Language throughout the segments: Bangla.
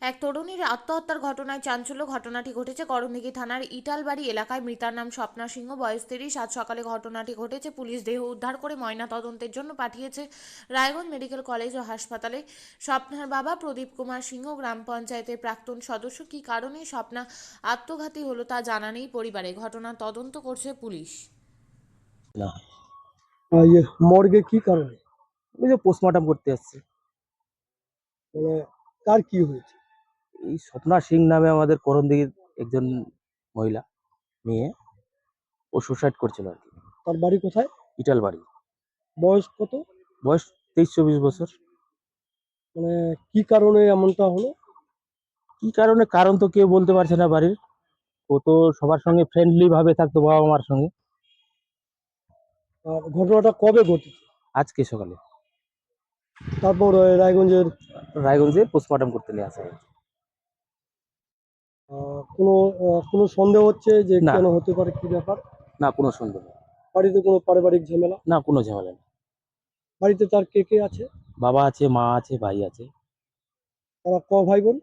এক তরুণীর আত্মহত্যার ঘটনায় চাঞ্চল্য। ঘটনাটি ঘটেছে করণদিঘি থানার ইটালবাড়ি এলাকায়। মৃতার নাম স্বপ্না সিংহ, বয়স 30। আজ সকালে ঘটনাটি ঘটেছে। পুলিশ দেহ উদ্ধার করে ময়না তদন্তের জন্য পাঠিয়েছে রায়গঞ্জ মেডিকেল কলেজ ও হাসপাতালে। স্বপ্নার বাবা প্রদীপ কুমার সিংহ গ্রাম পঞ্চায়েতের প্রাক্তন সদস্য। কী কারণে স্বপ্না আত্মঘাতী হলো তা জানা নেই পরিবারে। ঘটনার তদন্ত করছে পুলিশ। না, ইয়ে মর্গে কি কারণে? ওই যে পোস্টমর্টম করতে আসছে। মানে কার কি হয়েছে? এই স্বপ্না সিং নামে আমাদের করণদিঘির একজন মহিলা, মেয়ে, ও সুসাইড করছিল আর কি। তার বাড়ি কোথায়? ইটাল বাড়ি। বয়স কত? বয়স 23-24 বছর। মানে কি কারণে এমনটা হলো? কি কারণে, কারণ তো কেউ বলতে পারছে না বাড়ির। ও তো সবার সঙ্গে ফ্রেন্ডলি ভাবে থাকতো, বাবা মার সঙ্গে। আর ঘটনাটা কবে ঘটেছে? আজকে সকালে তারপর রায়গঞ্জের রায়গঞ্জে পোস্টমর্টম করতে নিয়ে আসা হয়েছে। কোনো কোনো সন্দেহ হচ্ছে যে না, কেন হতে পারে, কি ব্যাপার? না কোনো সন্দেহ নেই। বাড়িতে কোনো পারিবারিক ঝামেলা? না, কোনো ঝামেলা নেই। বাড়িতে তার কে কে আছে? বাবা আছে, মা আছে, ভাই আছে। তারা ক ভাই বোন?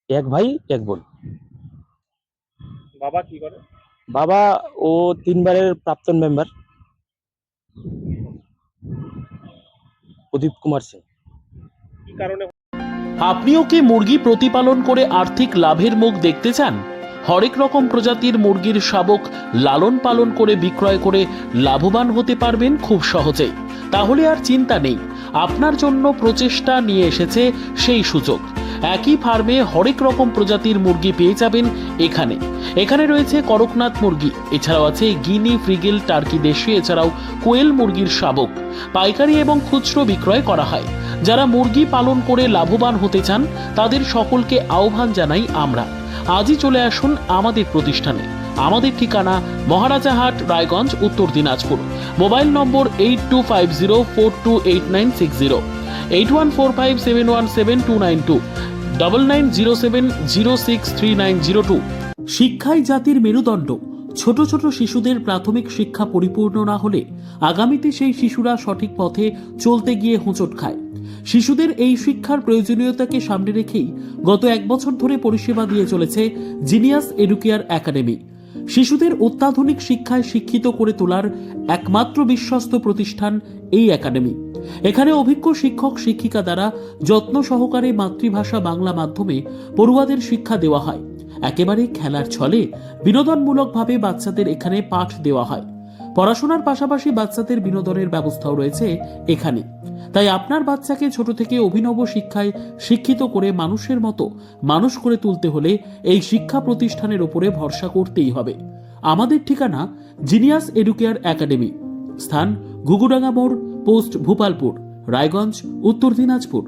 এক ভাই এক বোন। বাবা কি করে? বাবা, ও 3বারের প্রাক্তন মেম্বার, প্রদীপ কুমার সিং। কি কারণে? আপনিও কি মুরগি প্রতিপালন করে আর্থিক লাভের মুখ দেখতে চান? হরেক রকম প্রজাতির মুরগির শাবক লালন পালন করে বিক্রয় করে লাভবান হতে পারবেন খুব সহজেই। তাহলে আর চিন্তা নেই, আপনার জন্য প্রচেষ্টা নিয়ে এসেছে সেই সুযোগ। একই ফার্মে হরেক রকম প্রজাতির মুরগি পেয়ে যাবেন এখানে। এখানে রয়েছে করকনাথ মুরগি, এছাড়াও আছে গিনি, ফ্রিগেল, টার্কি দেশি, এছাড়াও কোয়েল মুরগির শাবক। পাইকারি এবং খুচরো বিক্রয় করা হয়। যারা মুরগি পালন করে লাভবান হতে চান তাদের সকলকে আহ্বান জানাই আমরা। আজই চলে আসুন আমাদের প্রতিষ্ঠানে। আমাদের ঠিকানা মহারাজাহাট, রায়গঞ্জ, উত্তর দিনাজপুর। মোবাইল নম্বর 8250428960, 8145717292, 9907063902। শিক্ষাই জাতির মেরুদণ্ড। ছোট ছোট শিশুদের প্রাথমিক শিক্ষা পরিপূর্ণ না হলে আগামীতে সেই শিশুরা সঠিক পথে চলতে গিয়ে হোঁচট খায়। শিশুদের এই শিক্ষার প্রয়োজনীয়তাকে সামনে রেখেই গত 1 বছর ধরে পরিষেবা দিয়ে চলেছে জিনিয়াস এডুকেয়ার একাডেমি। শিশুদের অত্যাধুনিক শিক্ষায় শিক্ষিত করে তোলার একমাত্র বিশ্বস্ত প্রতিষ্ঠান এই একাডেমি। এখানে অভিজ্ঞ শিক্ষক শিক্ষিকা দ্বারা যত্ন সহকারে মাতৃভাষা বাংলা মাধ্যমে পড়ুয়াদের শিক্ষা দেওয়া হয়। একেবারে খেলার ছলে বিনোদনমূলকভাবে বাচ্চাদের এখানে পাঠ দেওয়া হয়। পড়াশোনার পাশাপাশি বাচ্চাদের বিনোদনের ব্যবস্থাও রয়েছে এখানে। তাই আপনার বাচ্চাকে ছোট থেকে অভিনব শিক্ষায় শিক্ষিত করে মানুষের মতো মানুষ করে তুলতে হলে এই শিক্ষা প্রতিষ্ঠানের উপরে ভরসা করতেই হবে। আমাদের ঠিকানা জিনিয়াস এডুকেয়ার একাডেমি, স্থান ঘুঘুডাঙ্গা মোড়, পোস্ট ভূপালপুর, রায়গঞ্জ, উত্তর দিনাজপুর।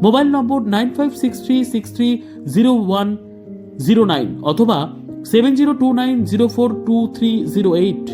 মোবাইল নম্বর 9563630109 অথবা 7029042308।